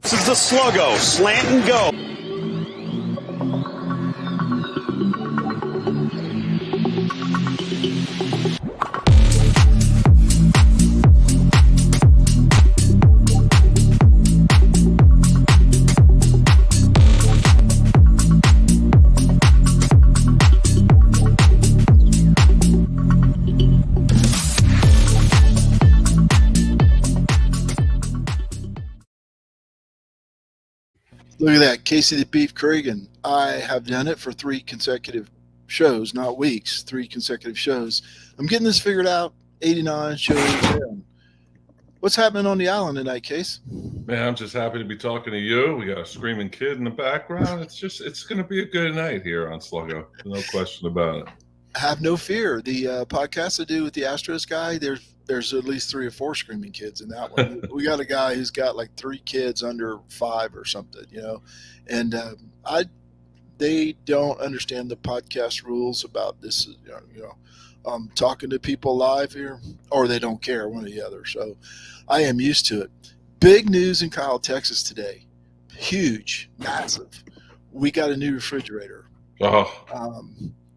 This is the Sluggo, slant and go. Look at that, Casey the Beef Cregan. I have done it for 3 consecutive shows, not weeks, 3 consecutive shows. I'm getting this figured out. 89 shows in. What's happening on the island tonight, Case? Man, I'm just happy to be talking to you. We got a screaming kid in the background. It's going to be a good night here on Sluggo. No question about it. Have no fear. The podcast I do with the Astros guy, there's at least 3 or 4 screaming kids in that one. We got a guy who's got like 3 kids under 5 or something, and they don't understand the podcast rules about this, talking to people live here, or they don't care, one or the other. So I am used to it. Big news in Kyle, Texas today. Huge, massive. We got a new refrigerator. Oh.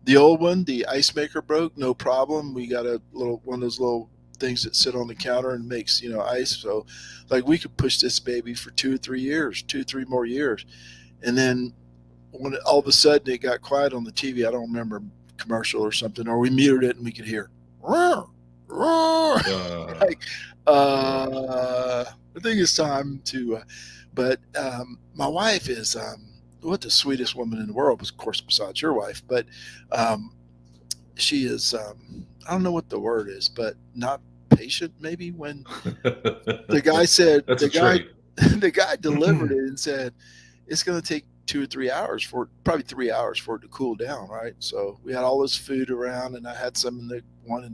The old one, the ice maker broke, no problem. We got one of those little things that sit on the counter and makes, ice. So like we could push this baby for 2 or 3 years, 2 or 3 more years. And then when all of a sudden it got quiet on the TV, I don't remember, commercial or something, or we muted it and we could hear, roar, roar. I think it's time to, but my wife is, the sweetest woman in the world, of course, besides your wife, but she is, I don't know what the word is, but not patient maybe when the guy said, the guy delivered it and said, it's going to take 2 or 3 hours probably 3 hours for it to cool down. Right. So we had all this food around and I had some in the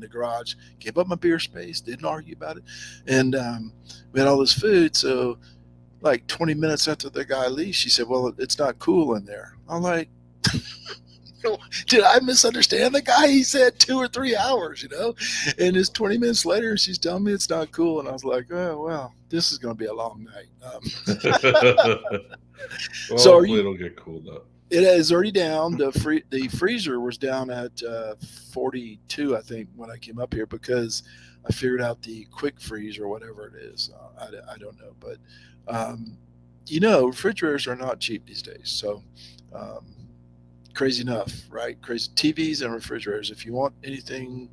garage, gave up my beer space, didn't argue about it. And we had all this food. So like 20 minutes after the guy leaves, she said, well, it's not cool in there. I'm like, did I misunderstand the guy? He said 2 or 3 hours, and it's 20 minutes later, she's telling me it's not cool. And I was like, oh, well, this is going to be a long night. Well, so it'll get cooled up. It is already down. The freezer was down at 42, I think, when I came up here, because I figured out the quick freeze or whatever it is. I don't know. But, refrigerators are not cheap these days. So crazy enough, right? Crazy TVs and refrigerators. If you want anything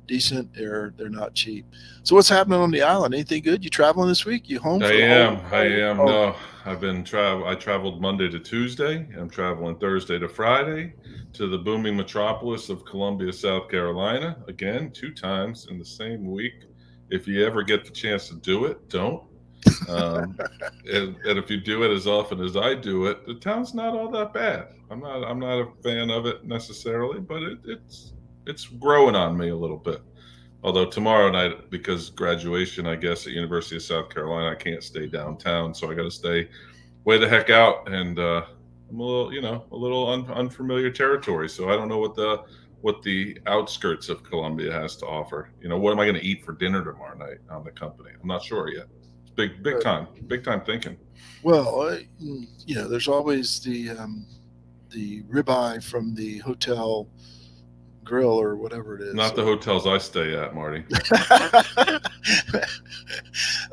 decent, they're not cheap. So what's happening on the island? Anything good? You traveling this week? You home? I am. Oh. No, I traveled Monday to Tuesday. I'm traveling Thursday to Friday to the booming metropolis of Columbia, South Carolina. Again, 2 times in the same week. If you ever get the chance to do it, don't. And if you do it as often as I do it, the town's not all that bad. I'm not a fan of it necessarily, but it's growing on me a little bit. Although tomorrow night, because graduation, I guess, at University of South Carolina, I can't stay downtown, so I got to stay way the heck out, and I'm a little unfamiliar territory, so I don't know what the outskirts of Columbia has to offer. What am I going to eat for dinner tomorrow night on the company? I'm not sure yet. It's big time thinking. Well, there's always the ribeye from the hotel grill or whatever it is. Not the hotels I stay at, Marty.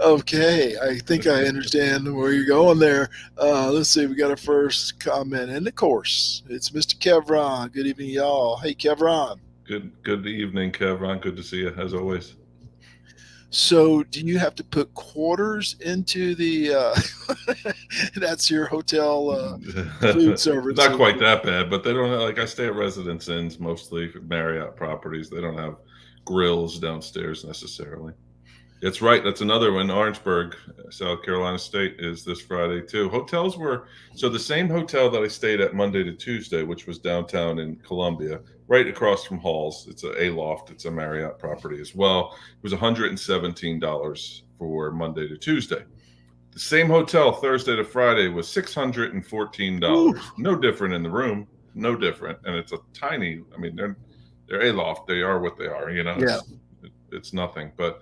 Okay, I think I understand where you're going there. Let's see, we got our first comment, and of course, it's Mr. Kevron. Good evening, y'all. Hey, Kevron. Good evening, Kevron. Good to see you, as always. So do you have to put quarters into the that's your hotel food service? Not quite that bad, but they don't have, I stay at Residence Inns, mostly Marriott properties. They don't have grills downstairs necessarily. It's right. That's another one. Orangeburg, South Carolina State, is this Friday too. Hotels were, so the same hotel that I stayed at Monday to Tuesday, which was downtown in Columbia, right across from Halls. It's a loft. It's a Marriott property as well. It was $117 for Monday to Tuesday. The same hotel Thursday to Friday was $614. Ooh. No different in the room. No different. And it's a tiny, they're a loft. They are what they are, Yeah. It's nothing, but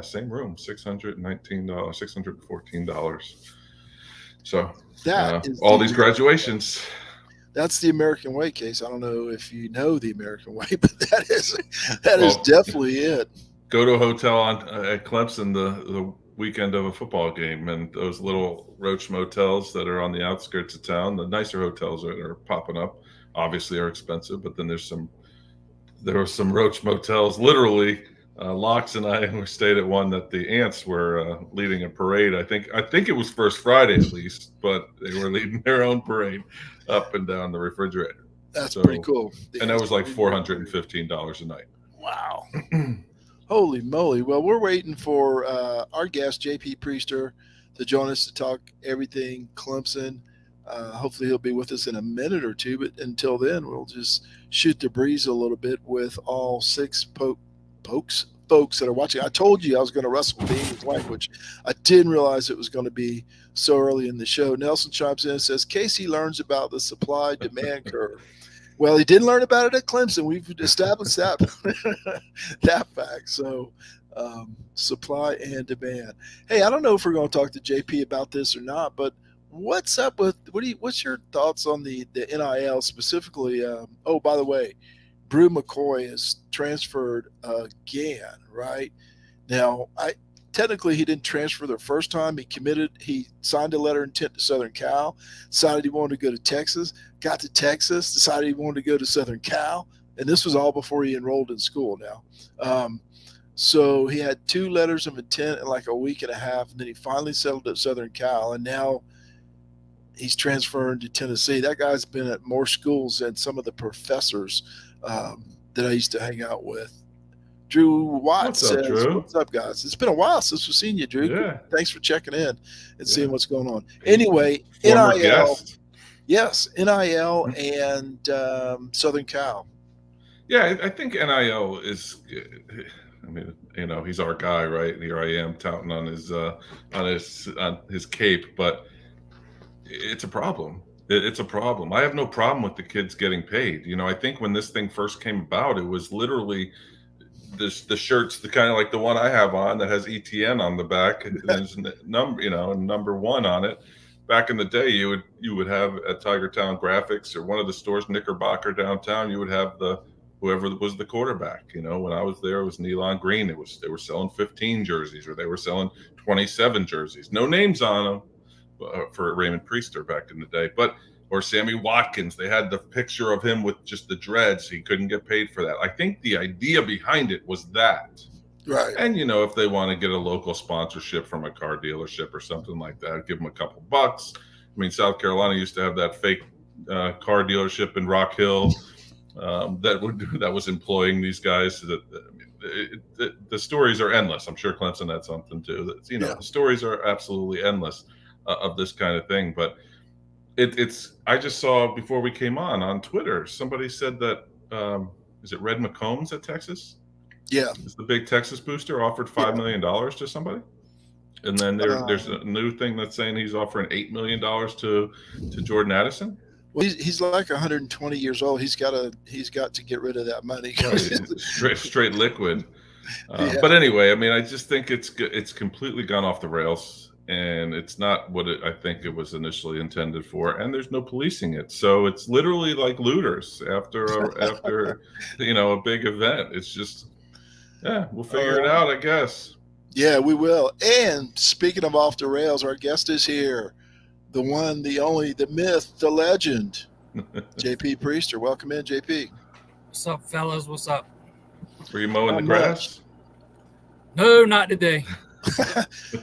same room, $619, $614. So that is all these graduations. That's the American way, Case. I don't know if you know the American way, but that is definitely it. Go to a hotel at Clemson the weekend of a football game, and those little roach motels that are on the outskirts of town, the nicer hotels that are popping up, obviously are expensive, but then there were some roach motels. Literally, Locks and I stayed at one that the ants were leading a parade. I think it was First Friday at least, but they were leading their own parade up and down the refrigerator. That's pretty cool. And that was like $415 a night. Wow. Holy moly. Well, we're waiting for our guest, JP Priester, to join us to talk everything Clemson. Hopefully he'll be with us in a minute or two, but until then, we'll just shoot the breeze a little bit with all six folks that are watching. I told you I was going to wrestle with the English language. I didn't realize it was going to be so early in the show. Nelson chimes in and says, Casey learns about the supply-demand curve. Well, he didn't learn about it at Clemson. We've established that that fact. So supply and demand. Hey, I don't know if we're going to talk to JP about this or not, but what's up with what's your thoughts on the NIL specifically? Oh, by the way, Brew McCoy is transferred again, right? Now, technically he didn't transfer the first time. He signed a letter of intent to Southern Cal, decided he wanted to go to Texas, got to Texas, decided he wanted to go to Southern Cal, and this was all before he enrolled in school now. So he had 2 letters of intent in like a week and a half, and then he finally settled at Southern Cal, and now he's transferring to Tennessee. That guy's been at more schools than some of the professors that I used to hang out with. Drew Watts says, Drew? What's up, guys? It's been a while since we've seen you, Drew. Yeah. Thanks for checking in and seeing what's going on. Anyway, Former NIL. guest. Yes, NIL and Southern Cal. Yeah, I think NIL is. I mean, he's our guy, right? Here I am touting on his cape, but it's a problem. It's a problem. I have no problem with the kids getting paid. I think when this thing first came about, it was literally the shirts, the kind of like the one I have on that has ETN on the back. There's number 1 on it. Back in the day, you would have at Tiger Town Graphics or one of the stores, Knickerbocker downtown, you would have whoever was the quarterback. When I was there, it was Nealon Green. They were selling 15 jerseys, or they were selling 27 jerseys. No names on them for Raymond Priester back in the day, or Sammy Watkins. They had the picture of him with just the dreads. He couldn't get paid for that. I think the idea behind it was that. Right. And, if they want to get a local sponsorship from a car dealership or something like that, give them a couple bucks. I mean, South Carolina used to have that fake car dealership in Rock Hill that was employing these guys. The stories are endless. I'm sure Clemson had something too. The stories are absolutely endless of this kind of thing. But I just saw before we came on Twitter, somebody said that is it Red McCombs at Texas? Yeah, is the big Texas booster offered $5 million to somebody, and then there's a new thing that's saying he's offering $8 million to Jordan Addison. Well, he's like 120 years old. He's got to get rid of that money. straight liquid. But anyway, I mean, I just think it's completely gone off the rails, and it's not what I think it was initially intended for. And there's no policing it, so it's literally like looters after a big event. It's just. Yeah, we'll figure it out, I guess. Yeah, we will. And speaking of off the rails, our guest is here. The one, the only, the myth, the legend, JP Priester. Welcome in, JP. What's up, fellas? What's up? Were you mowing the grass? No, not today.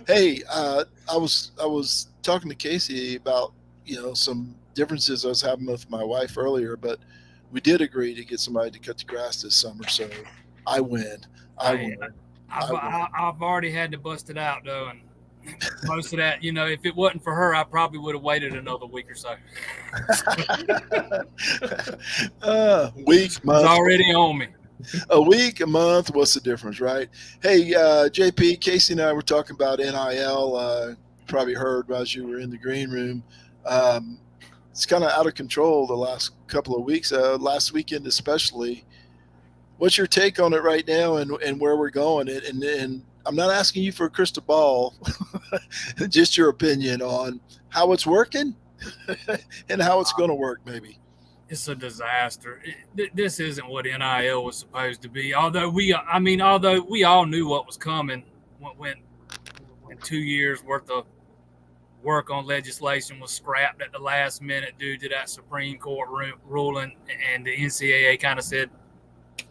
Hey, I was talking to Casey about, some differences I was having with my wife earlier, but we did agree to get somebody to cut the grass this summer, so I win. I've already had to bust it out though, and most of that, if it wasn't for her, I probably would have waited another week or so. Week, month. It's already on me. A week, a month. What's the difference, right? Hey, JP, Casey and I were talking about NIL. Probably heard as you were in the green room. It's kind of out of control the last couple of weeks. Last weekend especially. What's your take on it right now and where we're going? And I'm not asking you for a crystal ball, just your opinion on how it's working and how it's going to work, maybe. It's a disaster. This isn't what NIL was supposed to be. Although we all knew what was coming when 2 years worth of work on legislation was scrapped at the last minute due to that Supreme Court ruling, and the NCAA kind of said,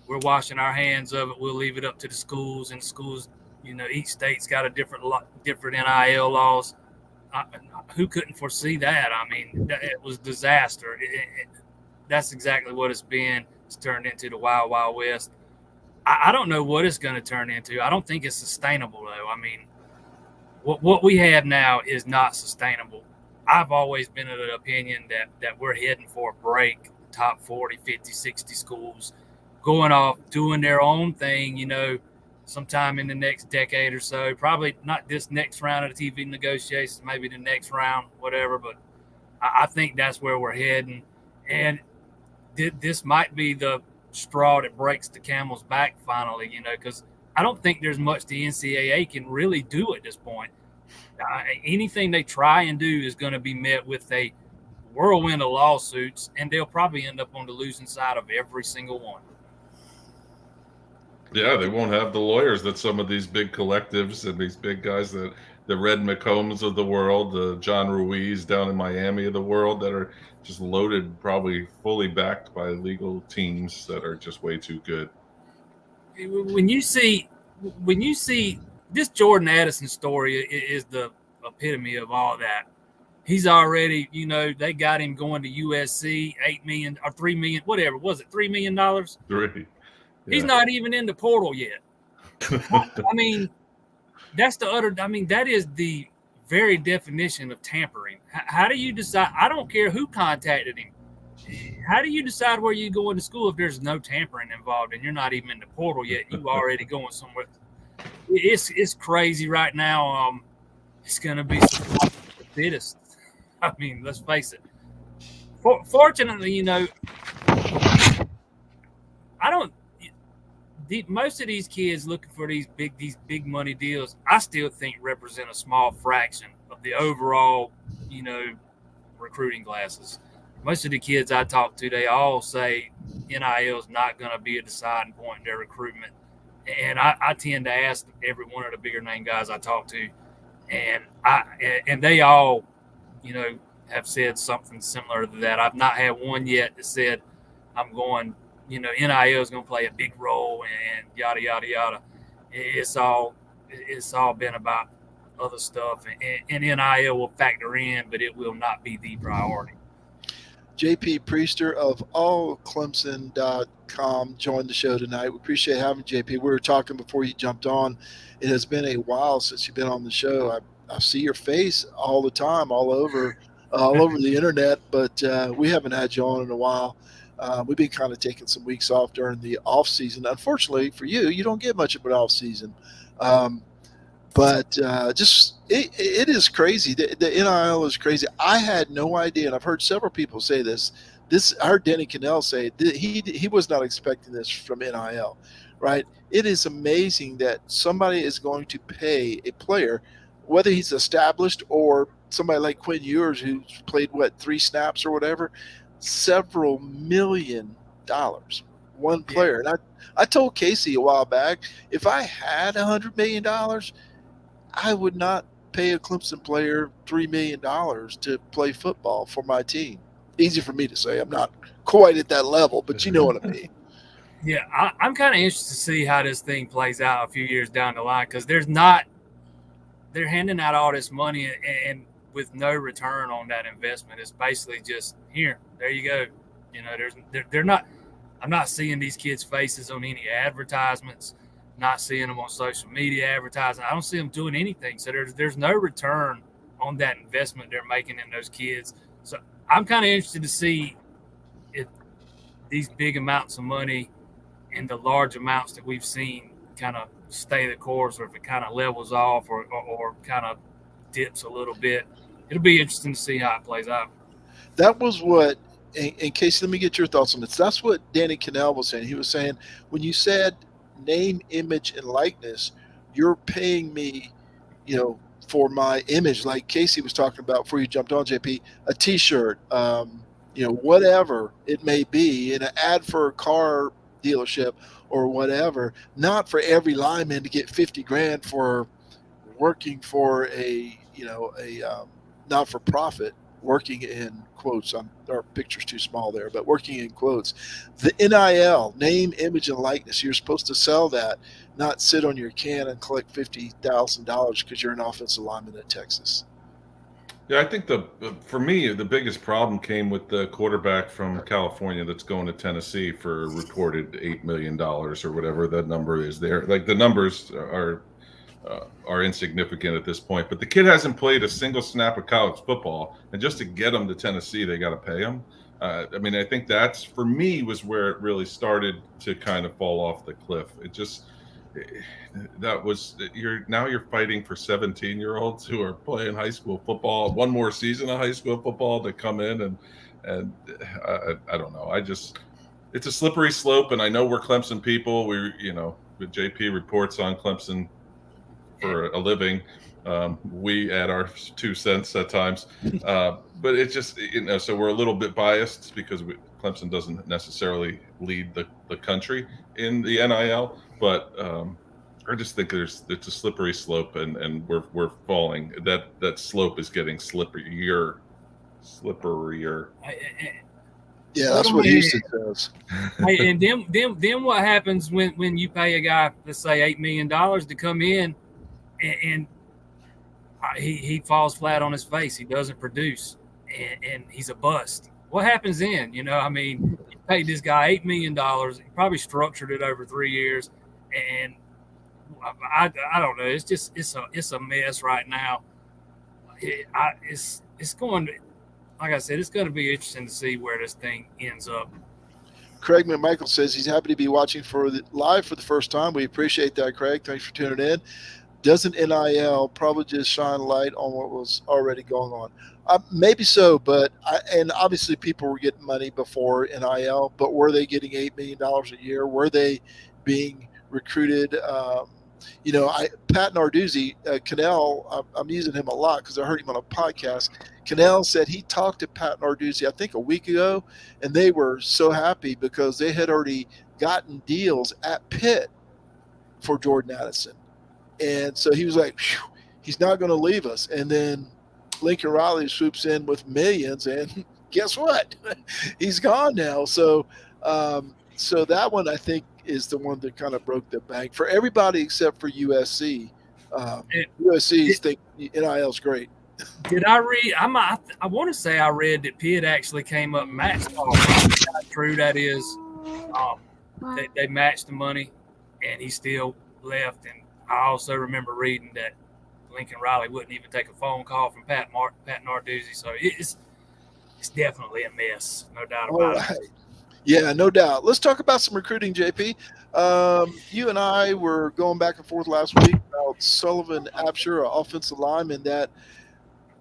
we're washing our hands of it. We'll leave it up to the schools, and schools, each state's got a different NIL laws. Who couldn't foresee that? I mean, it was disaster. That's exactly what it's been. It's turned into the Wild Wild West. I don't know what it's going to turn into. I don't think it's sustainable, though. I mean, what we have now is not sustainable. I've always been of the opinion that we're heading for a break. Top 40, 50, 60 schools going off, doing their own thing, sometime in the next decade or so. Probably not this next round of the TV negotiations, maybe the next round, whatever. But I think that's where we're heading. And this might be the straw that breaks the camel's back finally, because I don't think there's much the NCAA can really do at this point. Anything they try and do is going to be met with a whirlwind of lawsuits, and they'll probably end up on the losing side of every single one. Yeah, they won't have the lawyers that some of these big collectives and these big guys, the Red McCombs of the world, the John Ruiz down in Miami of the world, that are just loaded, probably fully backed by legal teams that are just way too good. When you see this Jordan Addison story is the epitome of all that. He's already, they got him going to USC, $8 million or $3 million, whatever was it, $3 million? Three. Yeah. He's not even in the portal yet. I mean, that is the very definition of tampering. How do you decide? I don't care who contacted him. How do you decide where you go into school if there's no tampering involved and you're not even in the portal yet? You already going somewhere. It's crazy right now. It's going to be the fittest. I mean, let's face it. Fortunately, most of these kids looking for these big money deals, I still think represent a small fraction of the overall, recruiting classes. Most of the kids I talk to, they all say NIL is not going to be a deciding point in their recruitment. And I tend to ask every one of the bigger name guys I talk to, and they all, have said something similar to that. I've not had one yet that said I'm going, NIL is going to play a big role and yada yada yada. It's all been about other stuff, and NIL will factor in, but it will not be the priority. JP Priester of allclemson.com joined the show tonight. We appreciate having JP. We were talking before you jumped on. It has been a while since you've been on the show. I see your face all the time, all over the internet, but we haven't had you on in a while. We've been kind of taking some weeks off during the off season. Unfortunately for you, you don't get much of an off season. But it is crazy. The NIL is crazy. I had no idea, and I've heard several people say this. I heard Danny Cannell say that he was not expecting this from NIL, right? It is amazing that somebody is going to pay a player, whether he's established or somebody like Quinn Ewers who's played, 3 snaps or whatever, several $1 million, one player. And I told Casey a while back, if I had $100 million, I would not pay a Clemson player $3 million to play football for my team. Easy for me to say. I'm not quite at that level, but you know what I mean. Yeah, I'm kind of interested to see how this thing plays out a few years down the line, because they're handing out all this money and with no return on that investment. It's basically just, here, there you go. They're not. I'm not seeing these kids' faces on any advertisements. Not seeing them on social media advertising. I don't see them doing anything. So there's no return on that investment they're making in those kids. So I'm kind of interested to see if these big amounts of money and the large amounts that we've seen kind of stay the course, or if it kind of levels off or kind of dips a little bit. It'll be interesting to see how it plays out. That was what, in case, let me get your thoughts on this. That's what Danny Cannell was saying. He was saying, when you said name, image, and likeness, you're paying me, for my image, like Casey was talking about before you jumped on, JP, a T-shirt, whatever it may be, in an ad for a car dealership or whatever, not for every lineman to get 50 grand for working for a not-for-profit, working in quotes. Our picture's too small there, but working in quotes. The NIL, name, image, and likeness. You're supposed to sell that, not sit on your can and collect $50,000 because you're an offensive lineman in Texas. Yeah, I think for me, the biggest problem came with the quarterback from California that's going to Tennessee for reported $8 million or whatever that number is there. Like, the numbers are insignificant at this point, but the kid hasn't played a single snap of college football, and just to get him to Tennessee, they got to pay him. I think that's, for me, was where it really started to kind of fall off the cliff. You're fighting for 17-year-olds who are playing high school football, one more season of high school football, to come in and I don't know. It's a slippery slope, and I know we're Clemson people. JP reports on Clemson for a living. We add our 2 cents at times, but it's just, so we're a little bit biased because Clemson doesn't necessarily lead the country in the NIL, but I just think it's a slippery slope, and we're falling. That slope is getting slipperier. Yeah, that's what Houston says. Hey, and then what happens when you pay a guy, let's say $8 million to come in, and he falls flat on his face. He doesn't produce, and he's a bust. What happens then? You paid this guy $8 million. He probably structured it over 3 years, and I don't know. It's just it's a mess right now. It's going to, like I said, it's going to be interesting to see where this thing ends up. Craig McMichael says he's happy to be watching live for the first time. We appreciate that, Craig. Thanks for tuning in. Doesn't NIL probably just shine light on what was already going on? Maybe so, but and obviously people were getting money before NIL, but were they getting $8 million a year? Were they being recruited? Pat Narduzzi, Cannell, I'm using him a lot because I heard him on a podcast. Cannell said he talked to Pat Narduzzi, I think a week ago, and they were so happy because they had already gotten deals at Pitt for Jordan Addison. And so he was like, he's not going to leave us. And then Lincoln Riley swoops in with millions, and guess what? He's gone now. So that one, I think, is the one that kind of broke the bank for everybody except for USC. USC think NIL's great. Did I read? I want to say I read that Pitt actually came up and matched all. How true that is. They matched the money, and he still left. And I also remember reading that Lincoln Riley wouldn't even take a phone call from Pat Narduzzi. So it's definitely a mess, no doubt about it. Yeah, no doubt. Let's talk about some recruiting, JP. You and I were going back and forth last week about Sullivan Absher, an offensive lineman that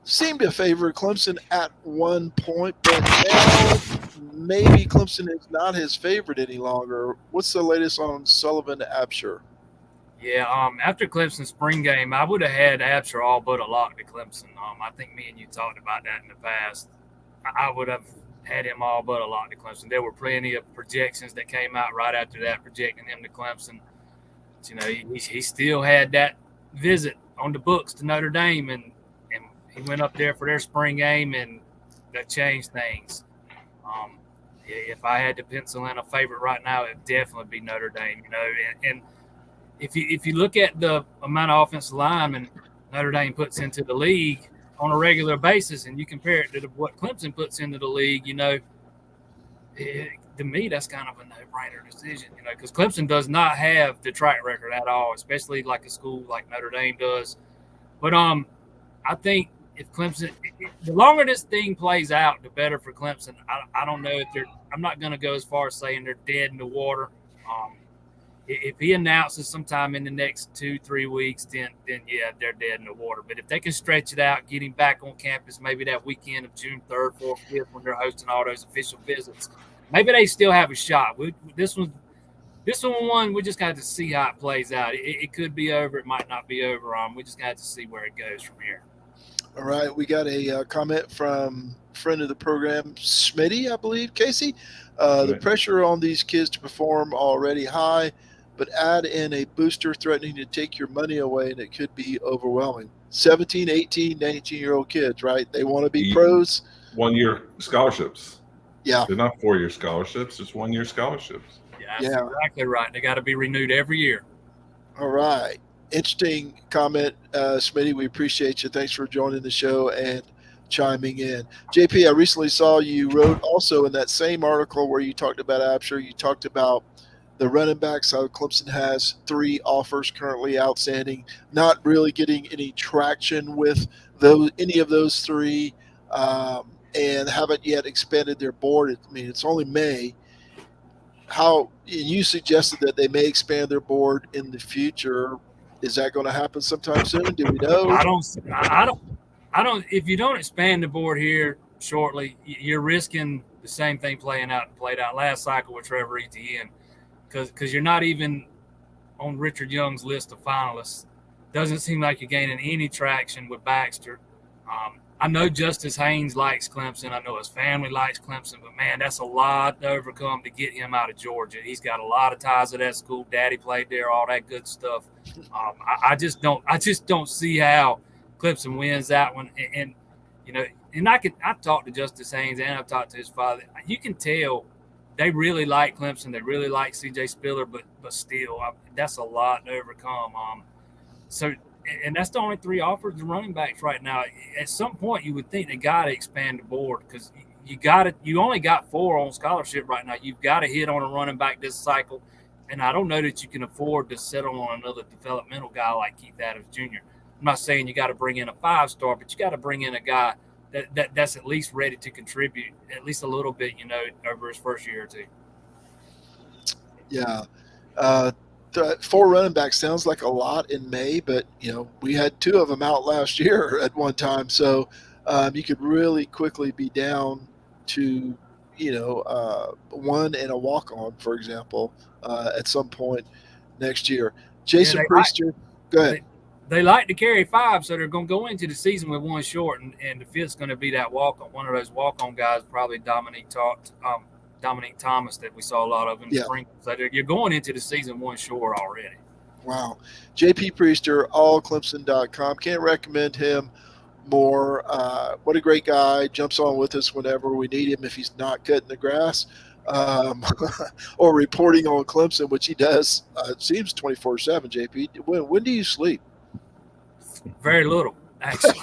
seemed to favor Clemson at one point, but now maybe Clemson is not his favorite any longer. What's the latest on Sullivan Absher? Yeah, after Clemson's spring game, I would have had Absher all but a lock to Clemson. I think me and you talked about that in the past. I would have had him all but a lock to Clemson. There were plenty of projections that came out right after that projecting him to Clemson. But, he still had that visit on the books to Notre Dame, and he went up there for their spring game, and that changed things. If I had to pencil in a favorite right now, it'd definitely be Notre Dame. And if you look at the amount of offensive linemen Notre Dame puts into the league on a regular basis, and you compare it to what Clemson puts into the league, to me, that's kind of a no-brainer decision, because Clemson does not have the track record at all, especially like a school like Notre Dame does. But I think if Clemson, the longer this thing plays out, the better for Clemson. I don't know if I'm not going to go as far as saying they're dead in the water. If he announces sometime in the next 2-3 weeks, then yeah, they're dead in the water. But if they can stretch it out, get him back on campus, maybe that weekend of June 3rd, 4th, 5th, when they're hosting all those official visits, maybe they still have a shot. This one, this one, we just got to see how it plays out. It could be over. It might not be over. We just got to see where it goes from here. All right. We got a comment from friend of the program, Smitty, I believe, Casey. The pressure on these kids to perform already high, but add in a booster threatening to take your money away, and it could be overwhelming. 17, 18, 19-year-old kids, right? They want to be pros. 1-year scholarships. Yeah. They're not 4-year scholarships. It's 1-year scholarships. Yeah, that's exactly right. They got to be renewed every year. All right. Interesting comment, Smitty. We appreciate you. Thanks for joining the show and chiming in. JP, I recently saw you wrote also in that same article where you talked about Absher, you talked about the running backs, how Clemson has 3 offers currently outstanding, not really getting any traction with any of those 3, and haven't yet expanded their board. I mean, it's only May. You suggested that they may expand their board in the future. Is that going to happen sometime soon? Do we know? I don't. If you don't expand the board here shortly, you're risking the same thing played out last cycle with Trevor Etienne, because you're not even on Richard Young's list of finalists. Doesn't seem like you're gaining any traction with Baxter. I know Justice Haynes likes Clemson. I know his family likes Clemson, but man, that's a lot to overcome to get him out of Georgia. He's got a lot of ties to that school. Daddy played there, all that good stuff. I just don't see how Clemson wins that one. And you know, and I've talked to Justice Haynes and I've talked to his father. You can tell they really like Clemson. They really like C.J. Spiller, but still, that's a lot to overcome. And that's the only 3 offers to running backs right now. At some point, you would think they got to expand the board because you only got 4 on scholarship right now. You've got to hit on a running back this cycle, and I don't know that you can afford to settle on another developmental guy like Keith Adams Jr. I'm not saying you got to bring in a 5-star, but you got to bring in a guy that's at least ready to contribute at least a little bit, over his first year or 2. Yeah. 4 running backs sounds like a lot in May, but we had 2 of them out last year at one time, so you could really quickly be down to 1 and a walk-on, for example, at some point next year. Jason Priester, go ahead. They like to carry 5, so they're going to go into the season with 1 short, and the 5th's going to be that walk-on, one of those walk-on guys, probably Dominique Thomas that we saw a lot of in the spring. So you're going into the season 1 short already. Wow. JP Priester, allclemson.com. Can't recommend him more. What a great guy. Jumps on with us whenever we need him if he's not cutting the grass or reporting on Clemson, which he does. It seems 24/7, JP. When do you sleep? Very little, actually.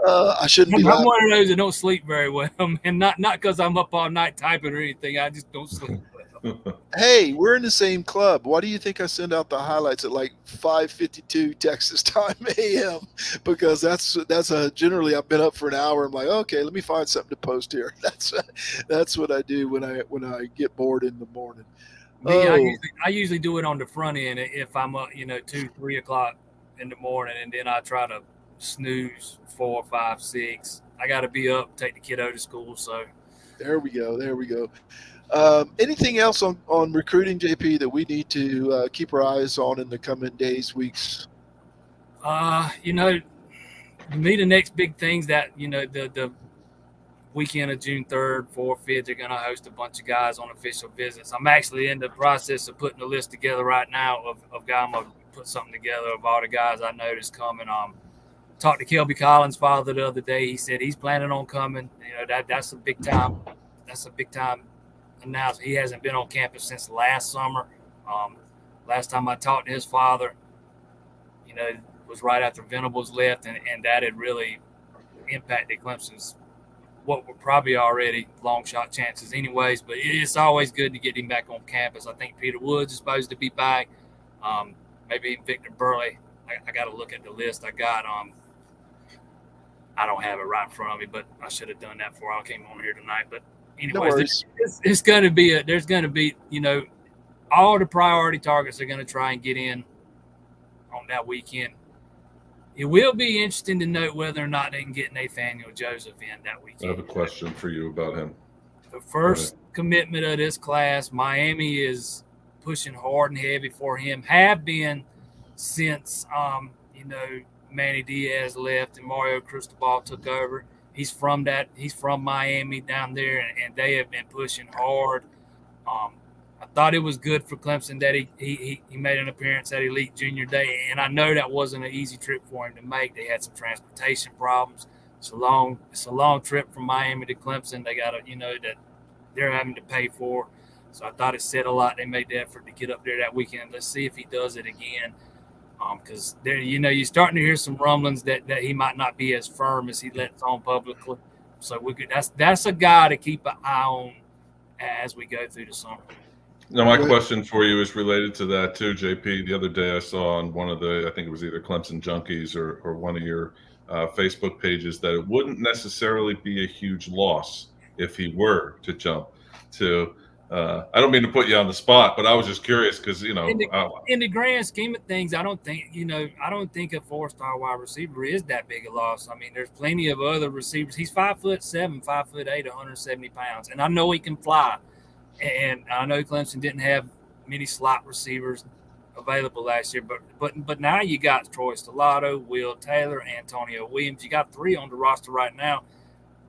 I shouldn't be. I'm one of those that don't sleep very well, and not because I'm up all night typing or anything. I just don't sleep well. Hey, we're in the same club. Why do you think I send out the highlights at like 5:52 Texas time a.m.? Because that's generally I've been up for an hour. I'm like, okay, let me find something to post here. That's what I do when I get bored in the morning. I usually do it on the front end if I'm up, 2-3 o'clock in the morning, and then I try to snooze 4, 5, 6. I got to be up, take the kiddo to school. So there we go. Anything else on recruiting, JP, that we need to keep our eyes on in the coming days, weeks? To me, the next big things that the weekend of June 3rd, 4th, 5th, they're going to host a bunch of guys on official visits. I'm actually in the process of putting a list together right now of guys. I'm going to put something together of all the guys I noticed coming. Talked to Kelby Collins' father the other day. He said he's planning on coming. That's a big time. That's a big time announcement. He hasn't been on campus since last summer. Last time I talked to his father, it was right after Venables left, and that had really impacted Clemson's what were probably already long shot chances anyways, but it's always good to get him back on campus. I think Peter Woods is supposed to be back. Maybe Victor Burley. I got to look at the list I got. I don't have it right in front of me, but I should have done that before I came on here tonight. But anyways, it's going to be there's going to be, all the priority targets are going to try and get in on that weekend. It will be interesting to note whether or not they can get Nathaniel Joseph in that weekend. I have a question for you about him. the first commitment of this class. Miami is pushing hard and heavy for him. Have been since Manny Diaz left and Mario Cristobal took over. He's from Miami down there, and they have been pushing hard. I thought it was good for Clemson that he made an appearance at Elite Junior Day, and I know that wasn't an easy trip for him to make. They had some transportation problems. It's a long trip from Miami to Clemson. They got that they're having to pay for. So I thought it said a lot. They made the effort to get up there that weekend. Let's see if he does it again. Because there, you're starting to hear some rumblings that he might not be as firm as he lets on publicly. So that's a guy to keep an eye on as we go through the summer. Now, my question for you is related to that too, JP. The other day I saw on one of I think it was either Clemson Junkies or one of your Facebook pages, that it wouldn't necessarily be a huge loss if he were to jump to. I don't mean to put you on the spot, but I was just curious because in the grand scheme of things, I don't think a 4-star wide receiver is that big a loss. I mean, there's plenty of other receivers. He's 5'7", 5'8", 170 pounds, and I know he can fly. And I know Clemson didn't have many slot receivers available last year, but now you got Troy Stellato, Will Taylor, Antonio Williams. You got 3 on the roster right now.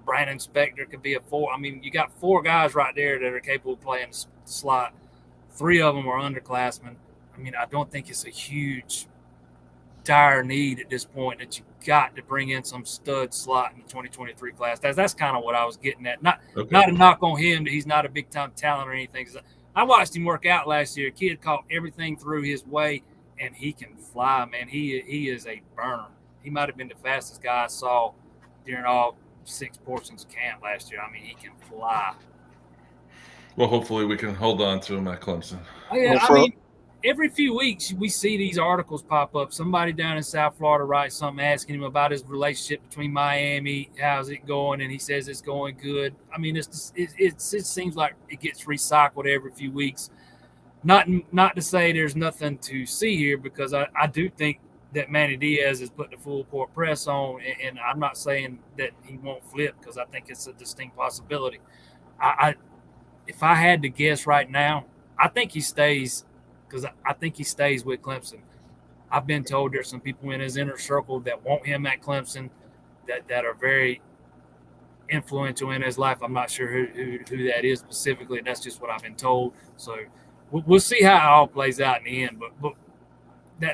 Brandon Spector could be a 4. I mean, you got 4 guys right there that are capable of playing the slot. 3 of them are underclassmen. I mean, I don't think it's a huge, dire need at this point that you got to bring in some stud slot in the 2023 class. That's kind of what I was getting at. Not a knock on him that he's not a big-time talent or anything. I watched him work out last year. Kid caught everything through his way, and he can fly, man. He is a burner. He might have been the fastest guy I saw during all 6 portions of camp last year. I mean, he can fly. Well, hopefully we can hold on to him at Clemson. Oh, yeah, I mean, every few weeks we see these articles pop up. Somebody down in South Florida writes something asking him about his relationship between Miami. How's it going? And he says it's going good. I mean, it seems like it gets recycled every few weeks. Not to say there's nothing to see here, because I do think that Manny Diaz has put the full court press on, and I'm not saying that he won't flip, because I think it's a distinct possibility. If I had to guess right now, I think he stays, because I think he stays with Clemson. I've been told there's some people in his inner circle that want him at Clemson, that are very influential in his life. I'm not sure who that is specifically. That's just what I've been told. So we'll see how it all plays out in the end. But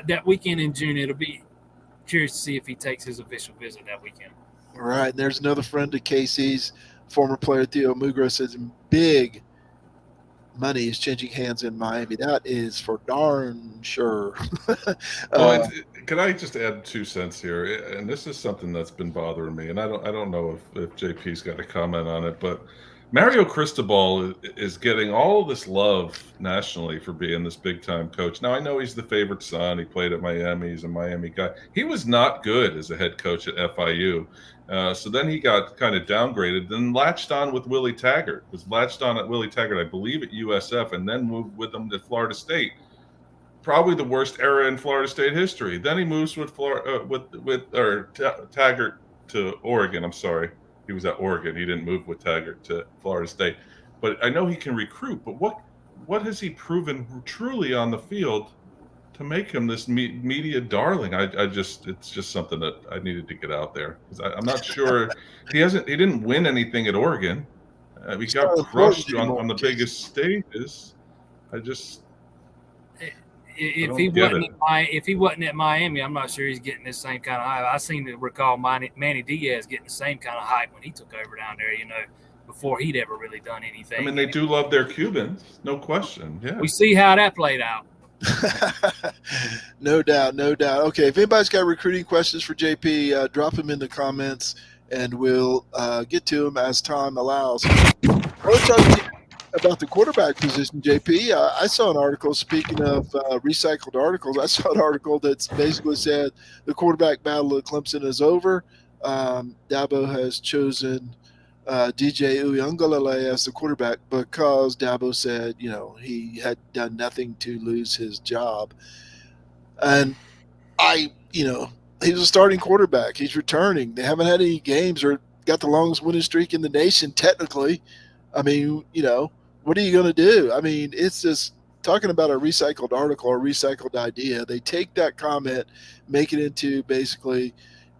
that weekend in June, it'll be curious to see if he takes his official visit that weekend. All right. And there's another friend of Casey's, former player Theo Mugro, says big money is changing hands in Miami. That is for darn sure. Can I just add 2 cents here? And this is something that's been bothering me, and I don't know if JP's got a comment on it, but Mario Cristobal is getting all this love nationally for being this big-time coach. Now, I know he's the favorite son. He played at Miami. He's a Miami guy. He was not good as a head coach at FIU. So then he got kind of downgraded, then latched on with Willie Taggart. Was latched on at Willie Taggart, I believe, at USF, and then moved with him to Florida State. Probably the worst era in Florida State history. Then he moves with Taggart to Oregon. I'm sorry. He was at Oregon. He didn't move with Taggart to Florida State. But I know he can recruit. But what has he proven truly on the field to make him this media darling? It's just something that I needed to get out there, because I'm not sure he didn't win anything at Oregon. He got crushed on the biggest stages. If he wasn't at Miami, I'm not sure he's getting the same kind of hype. I seem to recall Manny Diaz getting the same kind of hype when he took over down there, before he'd ever really done anything. I mean, they do love their Cubans, no question. Yeah, we see how that played out. No doubt. Okay, if anybody's got recruiting questions for JP, drop them in the comments, and we'll get to them as time allows. Let's talk to you about the quarterback position, JP. I saw an article, speaking of recycled articles, I saw an article that basically said the quarterback battle at Clemson is over. Dabo has chosen DJ Uiagalelei as the quarterback because Dabo said, he had done nothing to lose his job. And he was a starting quarterback. He's returning. They haven't had any games or got the longest winning streak in the nation, technically. I mean, what are you going to do? I mean, it's just talking about a recycled article or recycled idea. They take that comment, make it into basically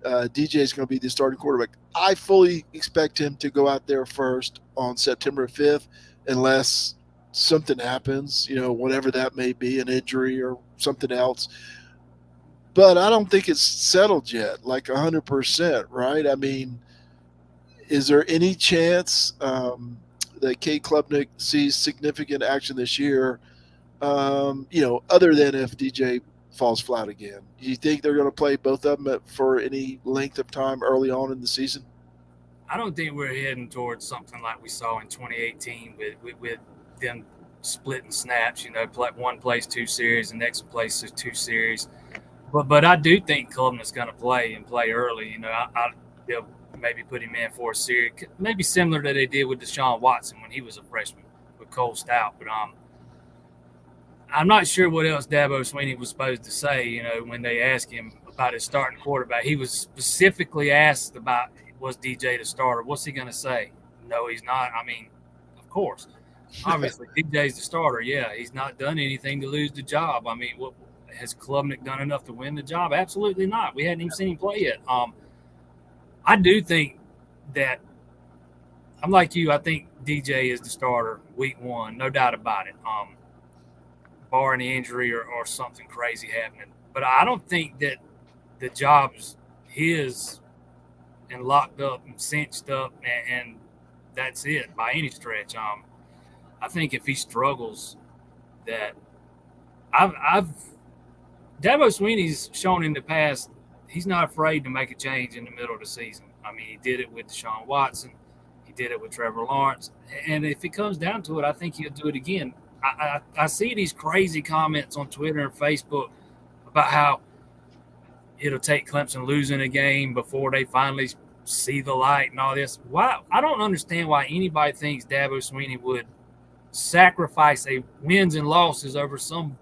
DJ is going to be the starting quarterback. I fully expect him to go out there first on September 5th unless something happens, whatever that may be, an injury or something else. But I don't think it's settled yet, like 100%, right? I mean, is there any chance that Kate Klubnik sees significant action this year, other than if DJ falls flat again? Do you think they're going to play both of them for any length of time early on in the season? I don't think we're heading towards something like we saw in 2018 with them splitting snaps. One plays 2 series, the next plays 2 series. But I do think Klubnik's going to play early. They'll maybe put him in for a series, maybe similar to they did with Deshaun Watson when he was a freshman with Cole Stout. But I'm not sure what else Dabo Swinney was supposed to say, when they asked him about his starting quarterback. He was specifically asked about, was DJ the starter? What's he going to say? No, he's not. I mean, of course. Obviously, DJ's the starter. Yeah, he's not done anything to lose the job. I mean, has Klubnik done enough to win the job? Absolutely not. We hadn't even seen him play yet. I do think that I'm like you. I think DJ is the starter week 1, no doubt about it. Barring the injury or something crazy happening. But I don't think that the job's his and locked up and cinched up and that's it by any stretch. I think if he struggles, that Dabo Swinney's shown in the past he's not afraid to make a change in the middle of the season. I mean, he did it with Deshaun Watson. He did it with Trevor Lawrence. And if it comes down to it, I think he'll do it again. I see these crazy comments on Twitter and Facebook about how it'll take Clemson losing a game before they finally see the light and all this. Why? I don't understand why anybody thinks Dabo Swinney would sacrifice a wins and losses over some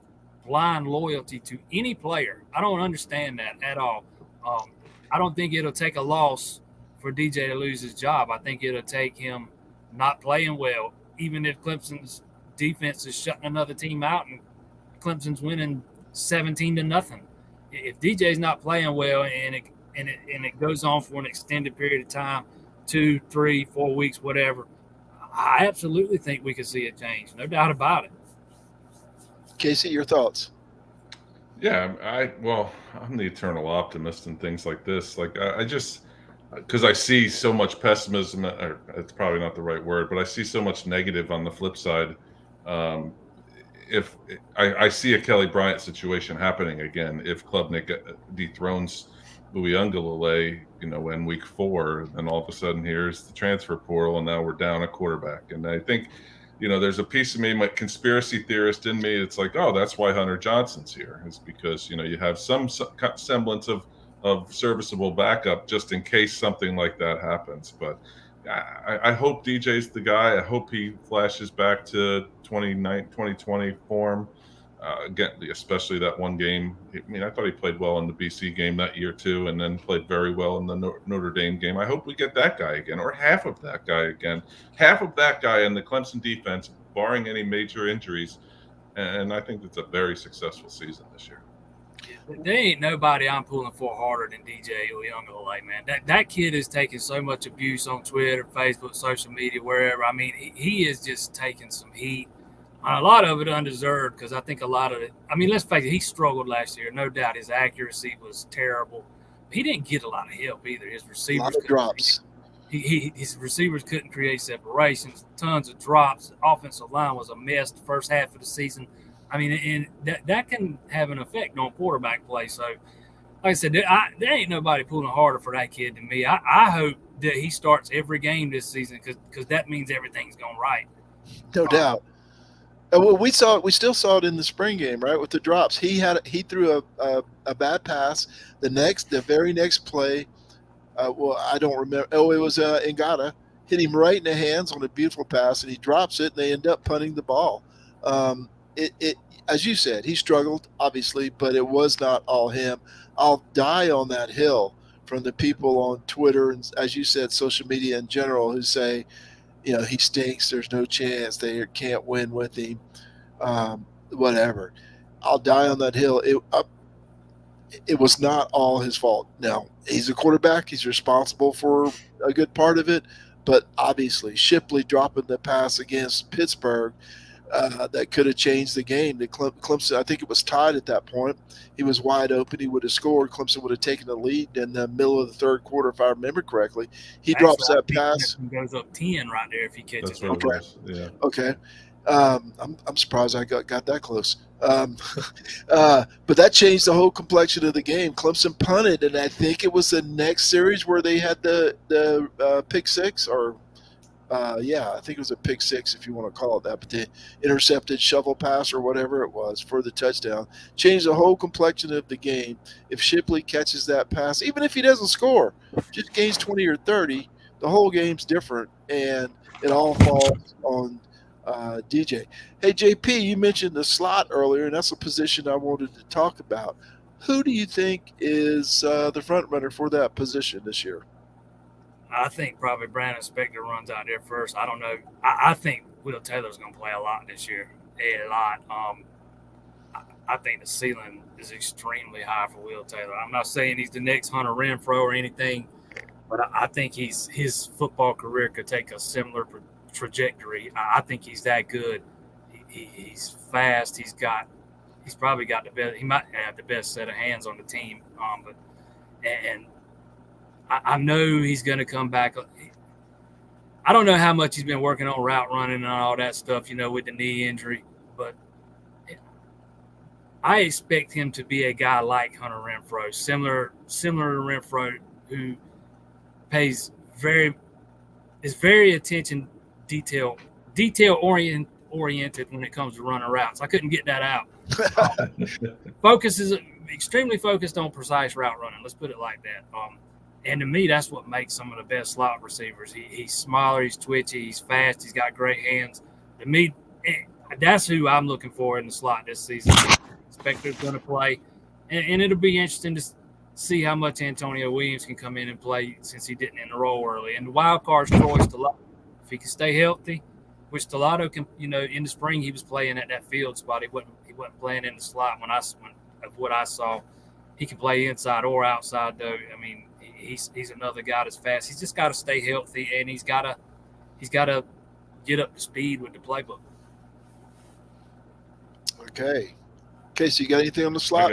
blind loyalty to any player. I don't understand that at all. I don't think it'll take a loss for DJ to lose his job. I think it'll take him not playing well, even if Clemson's defense is shutting another team out and Clemson's winning 17-0. If DJ's not playing well and it goes on for an extended period of time, 2, 3, 4 weeks, whatever, I absolutely think we could see a change. No doubt about it. Casey, your thoughts? Yeah, I'm the eternal optimist in things like this. Like I just, because I see so much pessimism, or it's probably not the right word, but I see so much negative on the flip side. If I see a Kelly Bryant situation happening again, if Klubnik dethrones Uiagalelei, in week 4, then all of a sudden here's the transfer portal, and now we're down a quarterback. And I think, there's a piece of me, my conspiracy theorist in me, it's like, oh, that's why Hunter Johnson's here. It's because, you have some semblance of serviceable backup just in case something like that happens. But I hope DJ's the guy. I hope he flashes back to 2020 form. Again, especially that one game. I thought he played well in the BC game that year too, and then played very well in the Notre Dame game. I hope we get that guy again, or half of that guy again. Half of that guy in the Clemson defense, barring any major injuries. And I think it's a very successful season this year. There ain't nobody I'm pulling for harder than DJ Uiagalelei, man. That kid is taking so much abuse on Twitter, Facebook, social media, wherever. I mean, he is just taking some heat. A lot of it undeserved, because I think a lot of it – let's face it, he struggled last year. No doubt his accuracy was terrible. He didn't get a lot of help either. His receivers – a lot of drops. His receivers couldn't create separations, tons of drops. The offensive line was a mess the first half of the season. And that can have an effect on quarterback play. So, like I said, there ain't nobody pulling harder for that kid than me. I hope that he starts every game this season, because that means everything's going right. No doubt. Well, we still saw it in the spring game, right? With the drops, he threw a bad pass. The very next play, I don't remember. Oh, it was Ngata hit him right in the hands on a beautiful pass, and he drops it, and they end up punting the ball. It as you said, he struggled obviously, but it was not all him. I'll die on that hill from the people on Twitter and, as you said, social media in general, who say, he stinks. There's no chance. They can't win with him. Whatever. I'll die on that hill. It was not all his fault. Now, he's a quarterback. He's responsible for a good part of it. But obviously, Shipley dropping the pass against Pittsburgh, that could have changed the game. Clemson, I think it was tied at that point. He was wide open. He would have scored. Clemson would have taken the lead in the middle of the third quarter, if I remember correctly. He drops that pass. Goes up 10 right there if he catches That's what it was. Yeah. Okay. I'm surprised I got that close. But that changed the whole complexion of the game. Clemson punted, and I think it was the next series where they had the pick six, or I think it was a pick six, if you want to call it that, but the intercepted shovel pass or whatever it was for the touchdown changed the whole complexion of the game. If Shipley catches that pass, even if he doesn't score, just gains 20 or 30, the whole game's different, and it all falls on DJ. Hey, JP, you mentioned the slot earlier, and that's a position I wanted to talk about. Who do you think is the front runner for that position this year? I think probably Brandon Spector runs out there first. I don't know. I think Will Taylor's going to play a lot this year. A lot. I think the ceiling is extremely high for Will Taylor. I'm not saying he's the next Hunter Renfrow or anything, but I think his football career could take a similar trajectory. I think he's that good. He's fast. He's probably got the best. He might have the best set of hands on the team. And I know he's going to come back. I don't know how much he's been working on route running and all that stuff, with the knee injury, but I expect him to be a guy like Hunter Renfrow, similar to Renfrow, who is very attention detail oriented when it comes to running routes. I couldn't get that out. Is extremely focused on precise route running. Let's put it like that. And to me, that's what makes some of the best slot receivers. He's smaller, he's twitchy, he's fast, he's got great hands. To me, that's who I'm looking for in the slot this season. Spector's going to play, and it'll be interesting to see how much Antonio Williams can come in and play since he didn't enroll early. And the wild card's Troy Stellato. If he can stay healthy, which Stellato can, in the spring he was playing at that field spot. He wasn't playing in the slot of what I saw. He can play inside or outside, though. I mean, he's another guy that's fast. He's just got to stay healthy, and he's got to get up to speed with the playbook. Okay, so you got anything on the slot?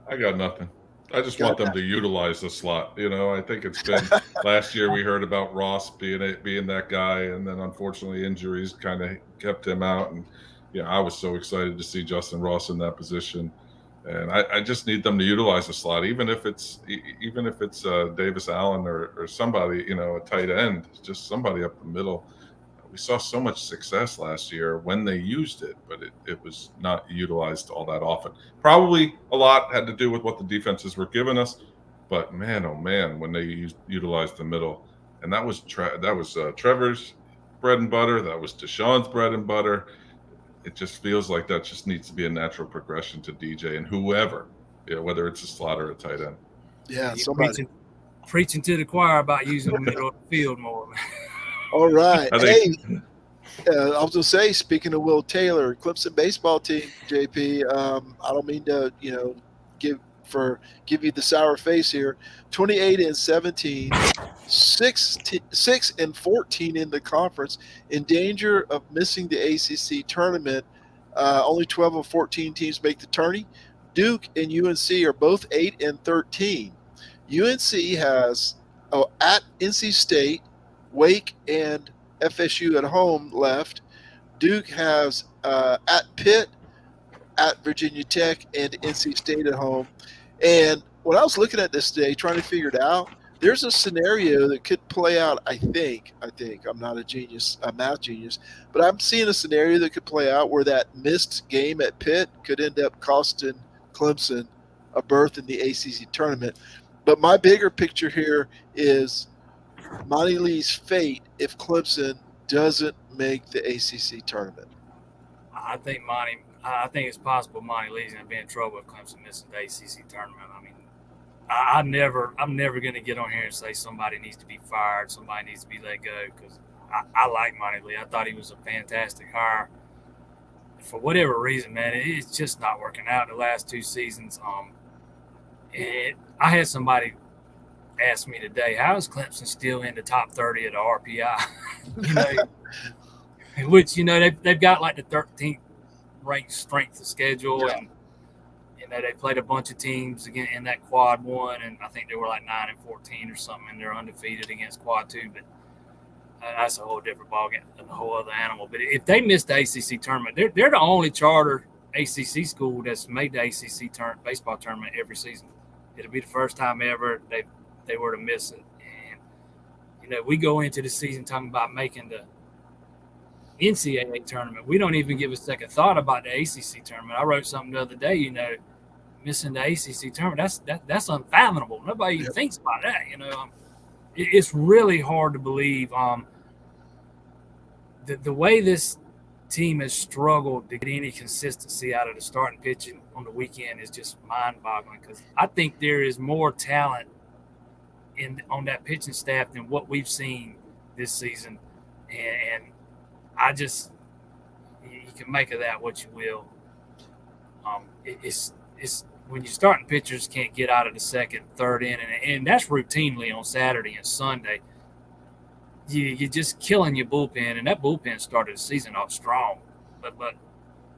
I got nothing. I just want them to utilize the slot. I think it's been last year we heard about Ross being that guy, and then unfortunately injuries kind of kept him out. And I was so excited to see Justin Ross in that position. And I just need them to utilize the slot, even if it's Davis Allen or somebody, a tight end, just somebody up the middle. We saw so much success last year when they used it, but it was not utilized all that often. Probably a lot had to do with what the defenses were giving us, but man, oh man, when they utilized the middle, and that was Trevor's bread and butter, that was Deshaun's bread and butter. It just feels like that just needs to be a natural progression to DJ and whoever, whether it's a slot or a tight end. Yeah, preaching to the choir about using the middle of the field more. All right. I was gonna say, speaking of Will Taylor, Clemson baseball team, JP. I don't mean to, give you the sour face here. 28-17, 6-14 in the conference, in danger of missing the ACC tournament. Only 12 of 14 teams make the tourney. Duke and UNC are both 8-13. UNC has at NC State, Wake, and FSU at home left. Duke has at Pitt, at Virginia Tech, and NC State at home. And when I was looking at this today, trying to figure it out, there's a scenario that could play out. I think I'm not a math genius, but I'm seeing a scenario that could play out where that missed game at Pitt could end up costing Clemson a berth in the ACC tournament. But my bigger picture here is Monty Lee's fate if Clemson doesn't make the ACC tournament. I think it's possible Monty Lee's going to be in trouble if Clemson misses the ACC tournament. I mean, I'm never going to get on here and say somebody needs to be fired, somebody needs to be let go, because I like Monty Lee. I thought he was a fantastic hire. For whatever reason, man, it's just not working out the last 2 seasons. I had somebody ask me today, how is Clemson still in the top 30 of the RPI? Which, they've got like the 13th ranked strength of schedule. Yeah. And, they played a bunch of teams again in that quad 1. And I think they were like 9-14 or something. And they're undefeated against quad 2. But that's a whole different ballgame, a whole other animal. But if they miss the ACC tournament, they're the only charter ACC school that's made the ACC baseball tournament every season. It'll be the first time ever they were to miss it. And, we go into the season talking about making the NCAA tournament. We don't even give a second thought about the ACC tournament. I wrote something the other day, missing the ACC tournament. That's unfathomable. Nobody even thinks about that, It's really hard to believe the way this team has struggled to get any consistency out of the starting pitching on the weekend is just mind-boggling, because I think there is more talent on that pitching staff than what we've seen this season. And I just – you can make of that what you will. It's when your starting pitchers can't get out of the second, third inning, and that's routinely on Saturday and Sunday, you're just killing your bullpen, and that bullpen started the season off strong. But